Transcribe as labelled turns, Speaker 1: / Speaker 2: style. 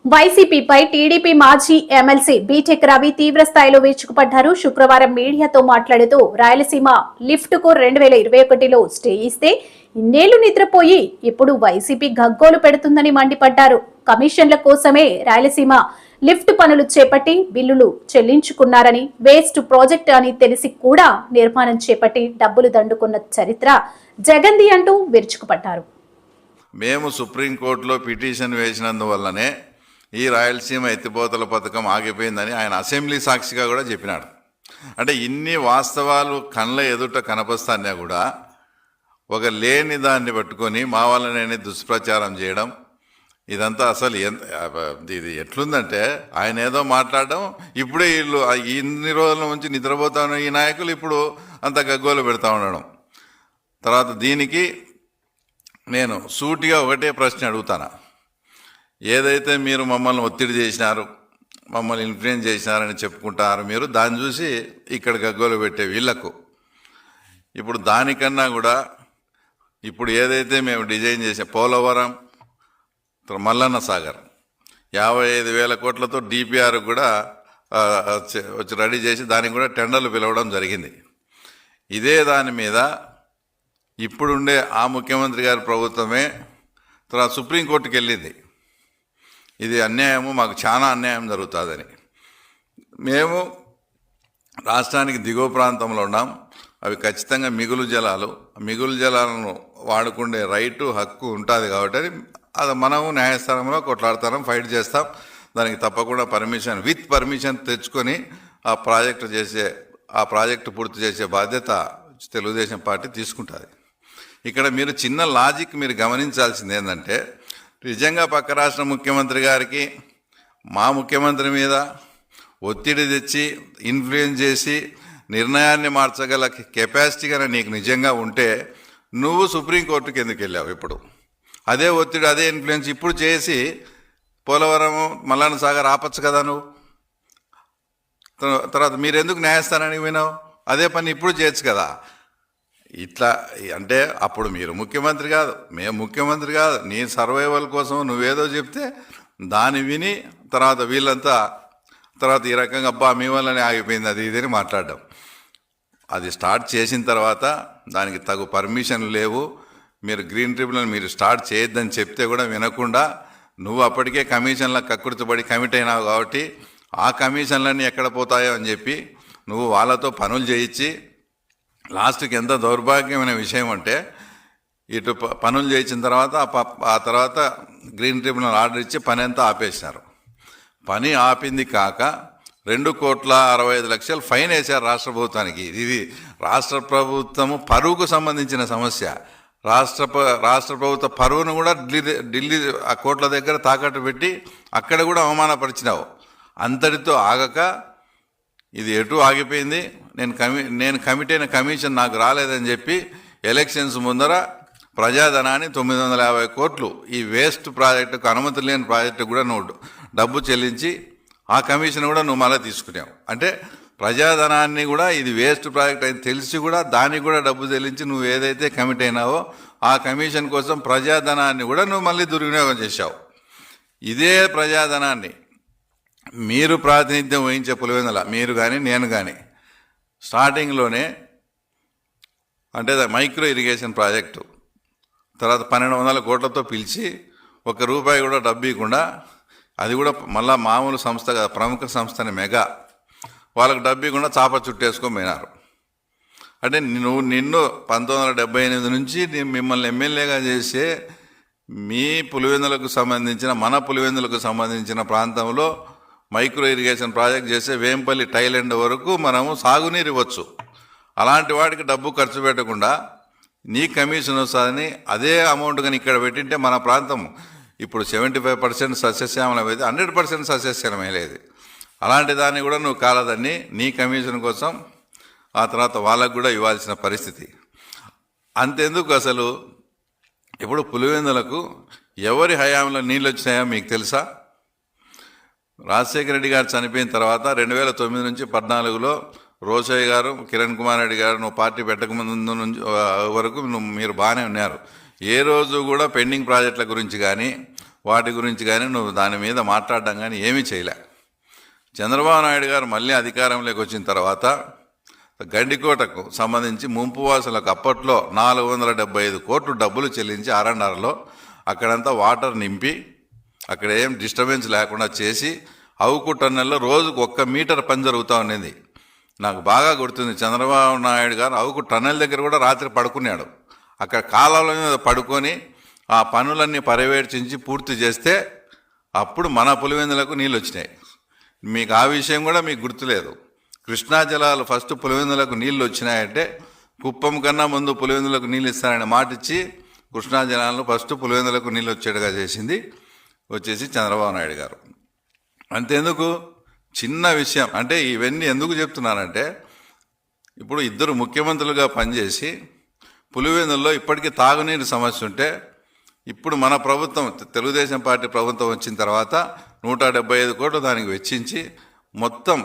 Speaker 1: వైసీపీపై TDP మాజీ MLC BTech Ravi తీవ్ర స్థాయిలో విరుచుకుపడ్డారు. శుక్రవారం మీడియాతో మాట్లాడుతూ రాయలసీమ లిఫ్ట్ కు 2021లో స్టే ఇస్తే ఇన్నేళ్లు నిద్రపోయి ఇప్పుడు వైసీపీ గగ్గోలు పెడుతుందని మండిపడ్డారు. కమిషన్ల కోసమే రాయలసీమ లిఫ్ట్ పనులు చేపట్టి బిల్లులు చెల్లించుకున్నారని, వేస్ట్ ప్రాజెక్టు అని తెలిసి కూడా నిర్మాణం చేపట్టి డబ్బులు దండుకున్న చరిత్ర జగన్ది అంటూ విరుచుకుపడ్డారు.
Speaker 2: మేము సుప్రీంకోర్టులో పిటిషన్ వేసినందువల్లనే ఈ రాయలసీమ ఎత్తిపోతల పథకం ఆగిపోయిందని ఆయన అసెంబ్లీ సాక్షిగా కూడా చెప్పినాడు. అంటే ఇన్ని వాస్తవాలు కళ్ళ ఎదుట కనపస్తానే కూడా ఒక లేని దాన్ని పట్టుకొని మా వల్లనే దుష్ప్రచారం చేయడం, ఇదంతా అసలు ఇది ఎట్లుందంటే ఆయన ఏదో మాట్లాడడం, ఇప్పుడే వీళ్ళు ఇన్ని రోజుల నుంచి నిద్రపోతా ఉన్న ఈ నాయకులు ఇప్పుడు అంత గగ్గోలు పెడతా ఉండడం. తర్వాత దీనికి నేను సూటిగా ఒకటే ప్రశ్న అడుగుతాను. ఏదైతే మీరు మమ్మల్ని ఒత్తిడి చేసినారు, మమ్మల్ని ఇన్ఫ్లుయెన్స్ చేసినారని చెప్పుకుంటారు మీరు, దాన్ని చూసి ఇక్కడ గగ్గోలు పెట్టే వీళ్లకు ఇప్పుడు దానికన్నా కూడా ఇప్పుడు ఏదైతే మేము డిజైన్ చేసే పోలవరం, మల్లన్న సాగర్ 55,000 కోట్లతో డిపిఆర్ కూడా వచ్చి రెడీ చేసి దానికి కూడా టెండర్లు పిలవడం జరిగింది. ఇదే దాని మీద ఇప్పుడుండే ఆ ముఖ్యమంత్రి గారి ప్రభుత్వమే తర్వాత సుప్రీంకోర్టుకి వెళ్ళింది. ఇది అన్యాయము, మాకు చాలా అన్యాయం జరుగుతుందని. మేము రాష్ట్రానికి దిగువ ప్రాంతంలో ఉన్నాం, అవి ఖచ్చితంగా మిగులు జలాలను వాడుకునే రైటు హక్కు ఉంటుంది కాబట్టి అది మనము న్యాయస్థానంలో కొట్లాడతాం, ఫైట్ చేస్తాం. దానికి తప్పకుండా విత్ పర్మిషన్ తెచ్చుకొని ఆ ప్రాజెక్టు పూర్తి చేసే బాధ్యత తెలుగుదేశం పార్టీ తీసుకుంటుంది. ఇక్కడ మీరు చిన్న లాజిక్ మీరు గమనించాల్సింది ఏంటంటే, నిజంగా పక్క రాష్ట్ర ముఖ్యమంత్రి గారికి మా ముఖ్యమంత్రి మీద ఒత్తిడి తెచ్చి ఇన్ఫ్లుయెన్స్ చేసి నిర్ణయాన్ని మార్చగల కెపాసిటీ కానీ నీకు నిజంగా ఉంటే నువ్వు సుప్రీంకోర్టుకి ఎందుకు వెళ్ళావు? ఇప్పుడు అదే ఒత్తిడి, అదే ఇన్ఫ్లుయెన్స్ ఇప్పుడు చేసి పోలవరం, మల్లన్న సాగర్ ఆపచ్చు కదా నువ్వు. తర్వాత మీరు ఎందుకు న్యాయస్థానానికి పోయినావు? అదే పని ఇప్పుడు చేయొచ్చు కదా. ఇట్లా అంటే అప్పుడు మీరు ముఖ్యమంత్రి కాదు, మేము ముఖ్యమంత్రి కాదు, నీ సర్వైవల్ కోసం నువ్వేదో చెప్తే దాన్ని విని తర్వాత వీళ్ళంతా తర్వాత ఈ రకంగా అబ్బా మీ వల్లనే ఆగిపోయింది అది ఇదని మాట్లాడడం. అది స్టార్ట్ చేసిన తర్వాత దానికి తగు పర్మిషన్ లేవు, మీరు గ్రీన్ ట్రిబ్యునల్ మీరు స్టార్ట్ చేయొద్దని చెప్తే కూడా వినకుండా నువ్వు అప్పటికే కమిషన్లకు కక్కుర్తిపడి కమిట్ అయినావు కాబట్టి ఆ కమిషన్లన్నీ ఎక్కడ పోతాయో అని చెప్పి నువ్వు వాళ్ళతో పనులు చేయించి లాస్ట్కి ఎంత దౌర్భాగ్యమైన విషయం అంటే ఇటు పనులు చేయించిన తర్వాత ఆ తర్వాత గ్రీన్ ట్రిబ్యునల్ ఆర్డర్ ఇచ్చి పని అంతా ఆపేసినారు. పని ఆపింది కాక 2,65,00,000 ఫైన్ వేశారు రాష్ట్ర ప్రభుత్వానికి. ఇది రాష్ట్ర ప్రభుత్వము పరువుకు సంబంధించిన సమస్య. రాష్ట్ర ప్రభుత్వ పరువును కూడా ఢిల్లీ ఆ కోర్టుల దగ్గర తాకట్టు పెట్టి అక్కడ కూడా అవమానపరిచినావు. అంతటితో ఆగక ఇది ఎటు ఆగిపోయింది, నేను కమిట్ అయిన కమిషన్ నాకు రాలేదని చెప్పి ఎలక్షన్స్ ముందర ప్రజాధనాన్ని 950 కోట్లు ఈ వేస్ట్ ప్రాజెక్టుకు, అనుమతి లేని ప్రాజెక్టు కూడా నువ్వు డబ్బు చెల్లించి ఆ కమిషన్ కూడా నువ్వు మళ్ళీ తీసుకున్నావు. అంటే ప్రజాధనాన్ని కూడా ఇది వేస్ట్ ప్రాజెక్ట్ అని తెలిసి కూడా దానికి కూడా డబ్బు చెల్లించి నువ్వు ఏదైతే కమిట్ అయినావో ఆ కమిషన్ కోసం ప్రజాధనాన్ని కూడా నువ్వు మళ్ళీ దుర్వినియోగం చేశావు. ఇదే ప్రజాధనాన్ని మీరు ప్రాతినిధ్యం వహించే పులివెందుల మీరు కానీ నేను కానీ స్టార్టింగ్లోనే అంటే మైక్రో ఇరిగేషన్ ప్రాజెక్టు తర్వాత 1,200 కోట్లతో పిలిచి ₹1 కూడా డబ్బు ఇవ్వకుండా, అది కూడా మళ్ళా మామూలు సంస్థ కదా, ప్రముఖ సంస్థని మెగా, వాళ్ళకి డబ్బు ఇవ్వకుండా చాప చుట్టేసుకొని పోయినారు. అంటే నిన్ను 1978 నుంచి మిమ్మల్ని ఎమ్మెల్యేగా చేసే మీ పులివెందులకు సంబంధించిన మన పులివెందులకు సంబంధించిన ప్రాంతంలో మైక్రో ఇరిగేషన్ ప్రాజెక్ట్ చేస్తే వేంపల్లి టైలెండ్ వరకు మనము సాగునీరు ఇవ్వచ్చు. అలాంటి వాటికి డబ్బు ఖర్చు పెట్టకుండా నీ కమిషన్ వస్తుందని అదే అమౌంట్ కానీ ఇక్కడ పెట్టింటే మన ప్రాంతం ఇప్పుడు 75% సస్యశ్యామలం అయితే 100% సస్యశ్యామలం లేదు. అలాంటి దాన్ని కూడా నువ్వు కాలదని నీ కమిషన్ కోసం ఆ తర్వాత వాళ్ళకు కూడా ఇవ్వాల్సిన పరిస్థితి. అంతెందుకు అసలు ఇప్పుడు పులివెందులకు ఎవరి హయాంలో నీళ్ళు వచ్చినాయో మీకు తెలుసా? రాజశేఖర రెడ్డి గారు చనిపోయిన తర్వాత 2009 నుంచి 14లో రోషయ్య గారు, కిరణ్ కుమార్ రెడ్డి గారు నువ్వు పార్టీ పెట్టకముందు నుంచి వరకు మీరు బాగానే ఉన్నారు. ఏ రోజు కూడా పెండింగ్ ప్రాజెక్టుల గురించి కానీ వాటి గురించి కానీ నువ్వు దాని మీద మాట్లాడడం కానీ ఏమీ చేయలే. చంద్రబాబు నాయుడు గారు మళ్ళీ అధికారంలోకి వచ్చిన తర్వాత గండికోటకు సంబంధించి ముంపు వాసులకు అప్పట్లో 475 కోట్లు డబ్బులు చెల్లించి R&Rలో అక్కడంతా వాటర్ నింపి అక్కడ ఏం డిస్టర్బెన్స్ లేకుండా చేసి అవుకు టన్నెల్లో రోజుకు 1 మీటర్ పని జరుగుతూ ఉండేది. నాకు బాగా గుర్తుంది, చంద్రబాబు నాయుడు గారు అవుకు టన్నెల్ దగ్గర కూడా రాత్రి పడుకున్నాడు. అక్కడ కాలువల మీద పడుకొని ఆ పనులన్నీ పర్యవేక్షించి పూర్తి చేస్తే అప్పుడు మన పులివెందులకు నీళ్ళు వచ్చినాయి. మీకు ఆ విషయం కూడా మీకు గుర్తులేదు. కృష్ణా జలాలు ఫస్ట్ పులివెందులకు నీళ్ళు వచ్చినాయంటే కుప్పం కన్నా ముందు పులివెందులకు నీళ్ళు ఇస్తారని మాట ఇచ్చి కృష్ణా జలాలను ఫస్ట్ పులివెందులకు నీళ్ళు వచ్చేట్టుగా వచ్చేసి చంద్రబాబు నాయుడు గారు. అంతేందుకు చిన్న విషయం అంటే ఇవన్నీ ఎందుకు చెప్తున్నానంటే ఇప్పుడు ఇద్దరు ముఖ్యమంత్రులుగా పనిచేసి పులివెందుల్లో ఇప్పటికీ తాగునీరు సమస్య ఉంటే ఇప్పుడు మన ప్రభుత్వం తెలుగుదేశం పార్టీ ప్రభుత్వం వచ్చిన తర్వాత 175 కోట్లు దానికి వెచ్చించి మొత్తం